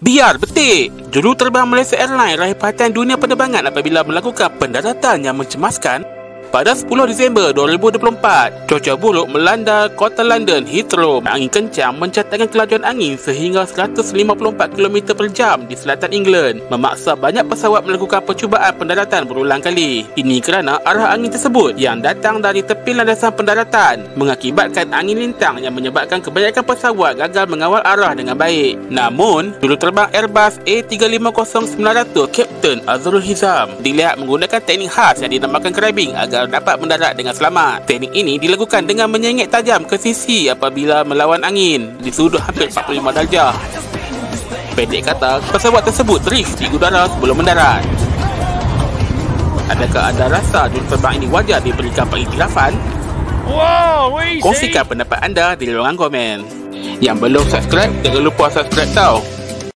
Biar betik, juruterbang Malaysia Airlines raih perhatian dunia penerbangan apabila melakukan pendaratan yang mencemaskan. Pada 10 Disember 2024, cuaca buruk melanda kota London Heathrow. Angin kencang mencatatkan kelajuan angin sehingga 154 km per jam di selatan England, memaksa banyak pesawat melakukan percubaan pendaratan berulang kali. Ini kerana arah angin tersebut yang datang dari tepi landasan pendaratan mengakibatkan angin lintang yang menyebabkan kebanyakan pesawat gagal mengawal arah dengan baik. Namun, juruterbang Airbus A350-900 Kapten Azrul Hizam dilihat menggunakan teknik khas yang dinamakan crabbing agar dapat mendarat dengan selamat. Teknik ini dilakukan dengan menyengit tajam ke sisi apabila melawan angin di sudut hampir 45 darjah. Pendek kata, pesawat tersebut drift di udara sebelum mendarat. Adakah anda rasa juruterbang ini wajar diberikan pengiktirafan? Kongsikan pendapat anda di ruangan komen. Yang belum subscribe, jangan lupa subscribe tau.